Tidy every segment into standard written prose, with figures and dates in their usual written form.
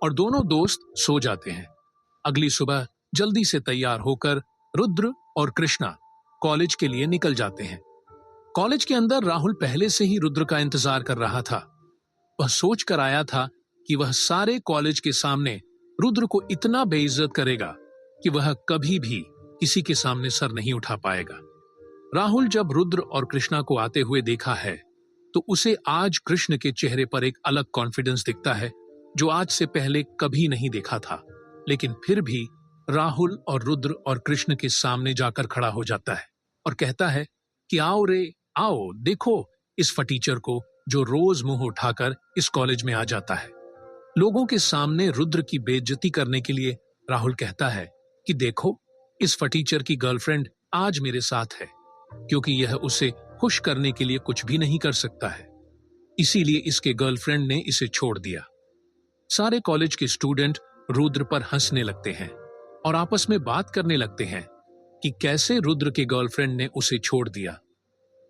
और दोनों दोस्त सो जाते हैं। अगली सुबह जल्दी से तैयार होकर रुद्र और कृष्णा कॉलेज के लिए निकल जाते हैं। कॉलेज के अंदर राहुल पहले से ही रुद्र का इंतजार कर रहा था। वह सोच कर आया था कि वह सारे कॉलेज के सामने रुद्र को इतना बेइज्जत करेगा कि वह कभी भी किसी के सामने सर नहीं उठा पाएगा। राहुल जब रुद्र और कृष्णा को आते हुए देखा है तो उसे आज कृष्ण के चेहरे पर एक अलग कॉन्फिडेंस दिखता है जो आज से पहले कभी नहीं देखा था। लेकिन फिर भी राहुल और रुद्र और कृष्ण के सामने जाकर खड़ा हो जाता है और कहता है कि आओ रे आओ, देखो इस फटीचर को जो रोज मुंह उठाकर इस कॉलेज में आ जाता है। लोगों के सामने रुद्र की बेइज्जती करने के लिए राहुल कहता है कि देखो इस फटीचर की गर्लफ्रेंड आज मेरे साथ है, क्योंकि यह उसे खुश करने के लिए कुछ भी नहीं कर सकता है, इसीलिए इसके गर्लफ्रेंड ने इसे छोड़ दिया। सारे कॉलेज के स्टूडेंट रुद्र पर हंसने लगते हैं और आपस में बात करने लगते हैं कि कैसे रुद्र के गर्लफ्रेंड ने उसे छोड़ दिया।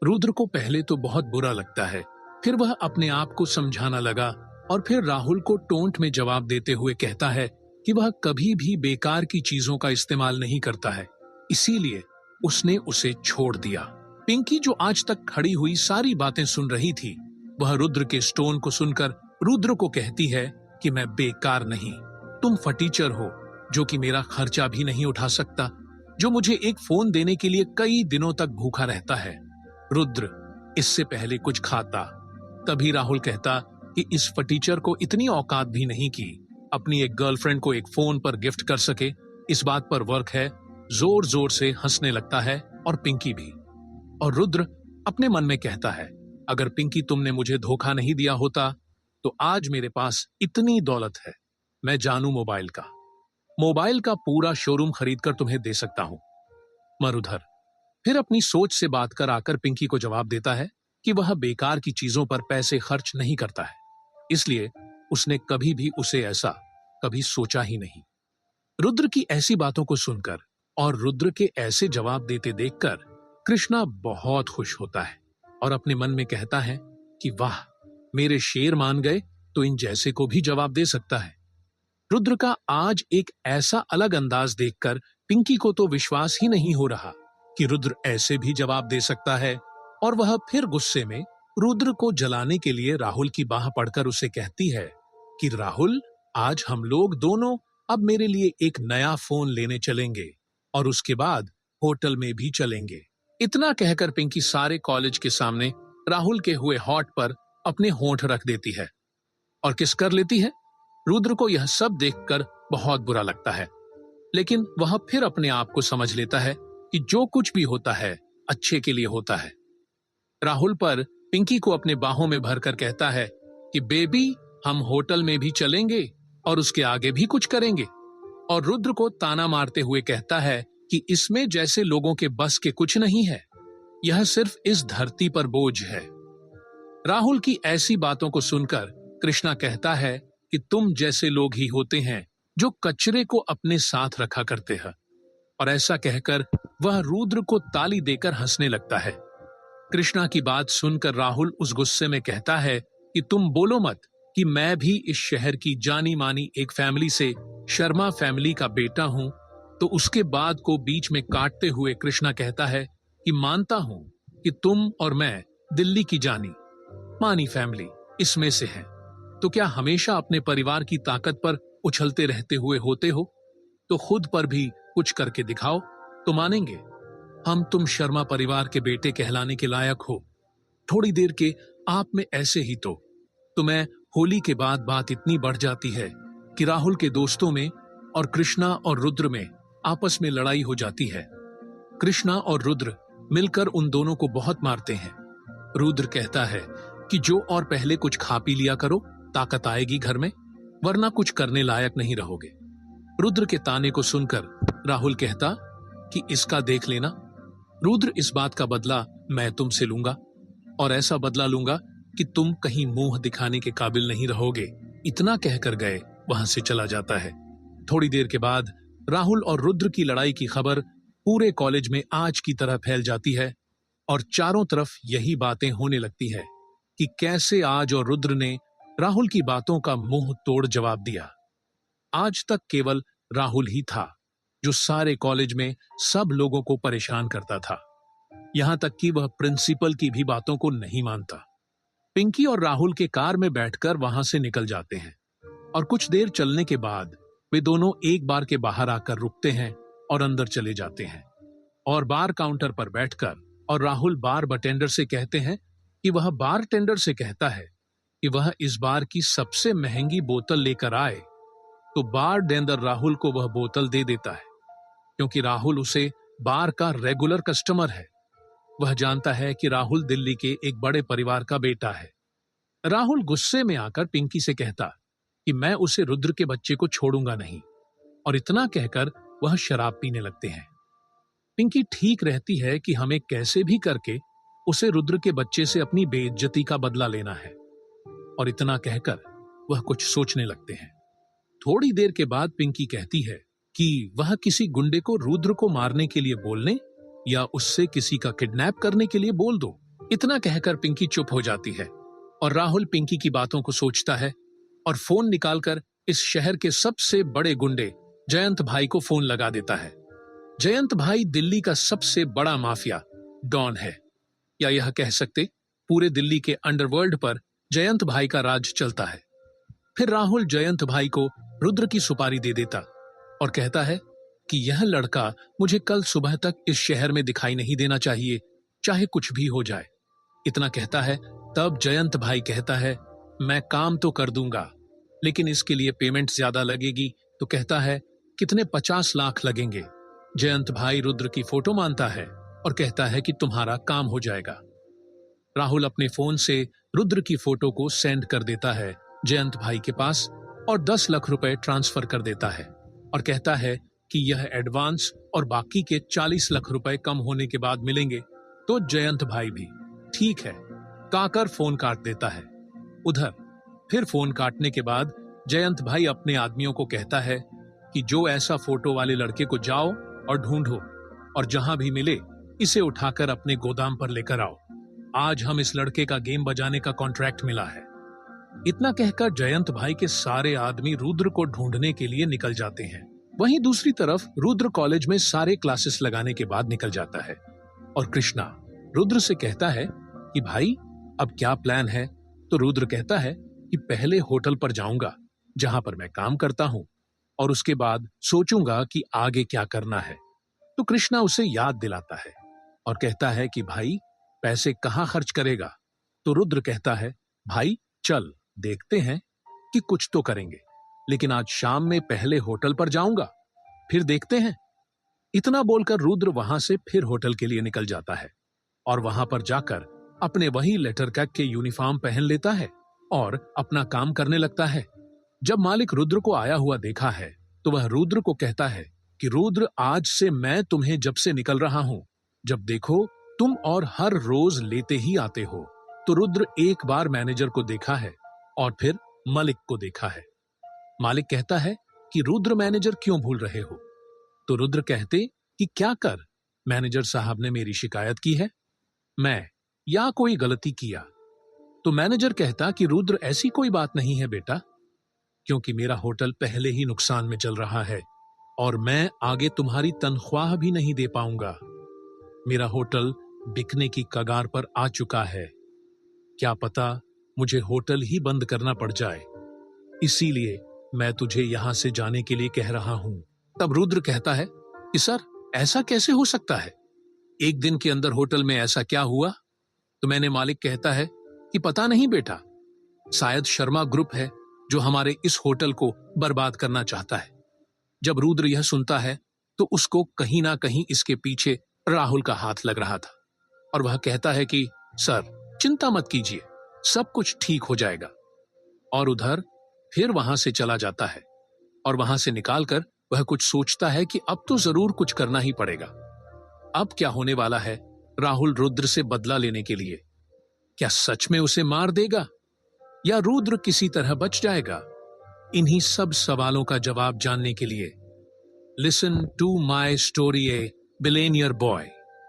रुद्र को पहले तो बहुत बुरा लगता है, फिर वह अपने आप को समझाना लगा और फिर राहुल को टोंट में जवाब देते हुए कहता है कि वह कभी भी बेकार की चीजों का इस्तेमाल नहीं करता है, इसीलिए उसने उसे छोड़ दिया। पिंकी जो आज तक खड़ी हुई सारी बातें सुन रही थी, वह रुद्र के स्टोन को सुनकर रुद्र को कहती है कि मैं बेकार नहीं, तुम फटीचर हो जो कि मेरा खर्चा भी नहीं उठा सकता, जो मुझे एक फोन देने के लिए कई दिनों तक भूखा रहता है। रुद्र इससे पहले कुछ खाता। तभी राहुल कहता कि इस फटीचर को इतनी औकात भी नहीं कि अपनी एक गर्लफ्रेंड को एक फोन पर गिफ्ट कर सके, इस बात पर वर्क है। जोर जोर से हंसने लगता है और पिंकी भी। और रुद्र अपने मन में कहता है अगर पिंकी तुमने मुझे धोखा नहीं दिया होता तो आज मेरे पास इतनी दौलत है, मैं जानू मोबाइल का पूरा शोरूम खरीदकर तुम्हें दे सकता हूं। मरुधर फिर अपनी सोच से बात कर आकर पिंकी को जवाब देता है कि वह बेकार की चीजों पर पैसे खर्च नहीं करता है, इसलिए उसने कभी भी उसे ऐसा कभी सोचा ही नहीं। रुद्र की ऐसी बातों को सुनकर और रुद्र के ऐसे जवाब देते देखकर कृष्णा बहुत खुश होता है और अपने मन में कहता है कि वाह, मेरे शेर मान गए तो इन जैसे को भी जवाब दे सकता है। रुद्र का आज एक ऐसा अलग अंदाज देखकर पिंकी को तो विश्वास ही नहीं हो रहा कि रुद्र ऐसे भी जवाब दे सकता है, और वह फिर गुस्से में रुद्र को जलाने के लिए राहुल की बाह पड़कर उसे कहती है कि राहुल, आज हम लोग दोनों अब मेरे लिए एक नया फोन लेने चलेंगे और उसके बाद होटल में भी चलेंगे। इतना कहकर पिंकी सारे कॉलेज के सामने राहुल के हुए हॉट पर अपने होंठ रख देती है और किस कर लेती है। रुद्र को यह सब देखकर बहुत बुरा लगता है, लेकिन वह फिर अपने आप को समझ लेता है कि जो कुछ भी होता है अच्छे के लिए होता है। राहुल पर पिंकी को अपने बाहों में भरकर कहता है कि बेबी, हम होटल में भी चलेंगे और उसके आगे भी कुछ करेंगे, और रुद्र को ताना मारते हुए कहता है कि इसमें जैसे लोगों के बस के कुछ नहीं है, यह सिर्फ इस धरती पर बोझ है। राहुल की ऐसी बातों को सुनकर कृष्णा कहता है कि तुम जैसे लोग ही होते हैं जो कचरे को अपने साथ रखा करते हैं, और ऐसा कहकर वह रुद्र को ताली देकर हंसने लगता है। कृष्णा की बात सुनकर राहुल उस गुस्से में कहता है कि तुम बोलो मत कि मैं भी इस शहर की जानी मानी एक फैमिली से शर्मा फैमिली का बेटा हूं। तो उसके बाद को बीच में काटते हुए कृष्णा कहता है कि मानता हूं कि तुम और मैं दिल्ली की जानी मानी फैमिली इसमें से हैं, तो क्या हमेशा अपने परिवार की ताकत पर उछलते रहते हुए होते हो? तो खुद पर भी कुछ करके दिखाओ तो मानेंगे हम तुम शर्मा परिवार के बेटे कहलाने के लायक हो। थोड़ी देर के आप में ऐसे ही तो मैं होली के बाद बात इतनी बढ़ जाती है कि राहुल के दोस्तों में और कृष्णा और रुद्र में आपस में लड़ाई हो जाती है। कृष्णा और रुद्र मिलकर उन दोनों को बहुत मारते हैं। रुद्र कहता है कि जो और पहले कुछ खा पी लिया करो, ताकत आएगी घर में, वरना कुछ करने लायक नहीं रहोगे। रुद्र के ताने को सुनकर राहुल कहता कि इसका देख लेना, रुद्र इस बात का बदला मैं तुमसे लूंगा, और ऐसा बदला लूंगा कि तुम कहीं मुंह दिखाने के काबिल नहीं रहोगे। इतना कहकर गए वहां से चला जाता है। थोड़ी देर के बाद राहुल और रुद्र की लड़ाई की खबर पूरे कॉलेज में आज की तरह फैल जाती है, और चारों तरफ यही बातें होने लगती है कि कैसे आज और रुद्र ने राहुल की बातों का मुंह तोड़ जवाब दिया। आज तक केवल राहुल ही था जो सारे कॉलेज में सब लोगों को परेशान करता था, यहां तक कि वह प्रिंसिपल की भी बातों को नहीं मानता। पिंकी और राहुल के कार में बैठकर वहां से निकल जाते हैं और कुछ देर चलने के बाद वे दोनों एक बार के बाहर आकर रुकते हैं और अंदर चले जाते हैं और बार काउंटर पर बैठकर और राहुल बार बटेंडर से कहते हैं कि वह बार टेंडर से कहता है कि वह इस बार की सबसे महंगी बोतल लेकर आए, तो बार टेंडर राहुल को वह बोतल दे देता है क्योंकि राहुल उसे बार का रेगुलर कस्टमर है। वह जानता है कि राहुल दिल्ली के एक बड़े परिवार का बेटा है। राहुल गुस्से में आकर पिंकी से कहता कि मैं उसे रुद्र के बच्चे को छोड़ूंगा नहीं, और इतना कहकर वह शराब पीने लगते हैं। पिंकी ठीक रहती है कि हमें कैसे भी करके उसे रुद्र के बच्चे से अपनी बेइज्जती का बदला लेना है, और इतना कहकर वह कुछ सोचने लगते हैं। थोड़ी देर के बाद पिंकी कहती है कि वह किसी गुंडे को रुद्र को मारने के लिए बोलने या उससे किसी का किडनैप करने के लिए बोल दो। इतना कहकर पिंकी चुप हो जाती है और राहुल पिंकी की बातों को सोचता है और फोन निकालकर इस शहर के सबसे बड़े गुंडे जयंत भाई को फोन लगा देता है। जयंत भाई दिल्ली का सबसे बड़ा माफिया डॉन है, या यह कह सकते पूरे दिल्ली के अंडरवर्ल्ड पर जयंत भाई का राज चलता है। फिर राहुल जयंत भाई को रुद्र की सुपारी दे देता और कहता है कि यह लड़का मुझे कल सुबह तक इस शहर में दिखाई नहीं देना चाहिए, चाहे कुछ भी हो जाए। इतना कहता है तब जयंत भाई कहता है मैं काम तो कर दूंगा, लेकिन इसके लिए पेमेंट ज्यादा लगेगी। तो कहता है कितने? 50 लाख लगेंगे। जयंत भाई रुद्र की फोटो मांगता है और कहता है कि तुम्हारा काम हो जाएगा। राहुल अपने फोन से रुद्र की फोटो को सेंड कर देता है जयंत भाई के पास और 10 लाख रुपए ट्रांसफर कर देता है और कहता है कि यह एडवांस और बाकी के 40 लाख रुपए कम होने के बाद मिलेंगे। तो जयंत भाई भी ठीक है कहकर फोन काट देता है। उधर फिर फोन काटने के बाद जयंत भाई अपने आदमियों को कहता है कि जो ऐसा फोटो वाले लड़के को जाओ और ढूंढो, और जहां भी मिले इसे उठाकर अपने गोदाम पर लेकर आओ। आज हम इस लड़के का गेम बजाने का कॉन्ट्रैक्ट मिला है। इतना कहकर जयंत भाई के सारे आदमी रुद्र को ढूंढने के लिए निकल जाते हैं। वहीं दूसरी तरफ रुद्र कॉलेज में सारे क्लासेस लगाने के बाद निकल जाता है और कृष्णा रुद्र से कहता है कि भाई अब क्या प्लान है? तो रुद्र कहता है कि पहले होटल पर जाऊंगा जहां पर मैं काम करता हूं और उसके बाद सोचूंगा कि आगे क्या करना है। तो कृष्णा उसे याद दिलाता है और कहता है कि भाई पैसे कहां खर्च करेगा? तो रुद्र कहता है भाई चल देखते हैं कि कुछ तो करेंगे, लेकिन आज शाम में पहले होटल पर जाऊंगा, फिर देखते हैं। इतना बोलकर रुद्र वहां से फिर होटल के लिए निकल जाता है और वहां पर जाकर अपने वही लेटर कैक के यूनिफॉर्म पहन लेता है और अपना काम करने लगता है। जब मालिक रुद्र को आया हुआ देखा है तो वह रुद्र को कहता है कि रुद्र आज से मैं तुम्हें जब से निकल रहा हूं, जब देखो तुम और हर रोज लेते ही आते हो। तो रुद्र एक बार मैनेजर को देखा है और फिर मालिक को देखा है। मालिक कहता है कि रुद्र मैनेजर क्यों भूल रहे हो? तो रुद्र कहते कि क्या कर, मैनेजर साहब ने मेरी शिकायत की है, मैं या कोई गलती किया? तो मैनेजर कहता कि रुद्र ऐसी कोई बात नहीं है बेटा, क्योंकि मेरा होटल पहले ही नुकसान में चल रहा है और मैं आगे तुम्हारी तनख्वाह भी नहीं दे पाऊंगा। मेरा होटल बिकने की कगार पर आ चुका है, क्या पता मुझे होटल ही बंद करना पड़ जाए, इसीलिए मैं तुझे यहां से जाने के लिए कह रहा हूं। तब रुद्र कहता है कि सर ऐसा कैसे हो सकता है, एक दिन के अंदर होटल में ऐसा क्या हुआ? तो मैंने मालिक कहता है कि पता नहीं बेटा, शायद शर्मा ग्रुप है जो हमारे इस होटल को बर्बाद करना चाहता है। जब रुद्र यह सुनता है तो उसको कहीं ना कहीं इसके पीछे राहुल का हाथ लग रहा था और वह कहता है कि सर चिंता मत कीजिए, सब कुछ ठीक हो जाएगा। और उधर फिर वहां से चला जाता है और वहां से निकालकर वह कुछ सोचता है कि अब तो जरूर कुछ करना ही पड़ेगा। अब क्या होने वाला है? राहुल रुद्र से बदला लेने के लिए क्या सच में उसे मार देगा या रुद्र किसी तरह बच जाएगा? इन्हीं सब सवालों का जवाब जानने के लिए listen to my story a billionaire boy.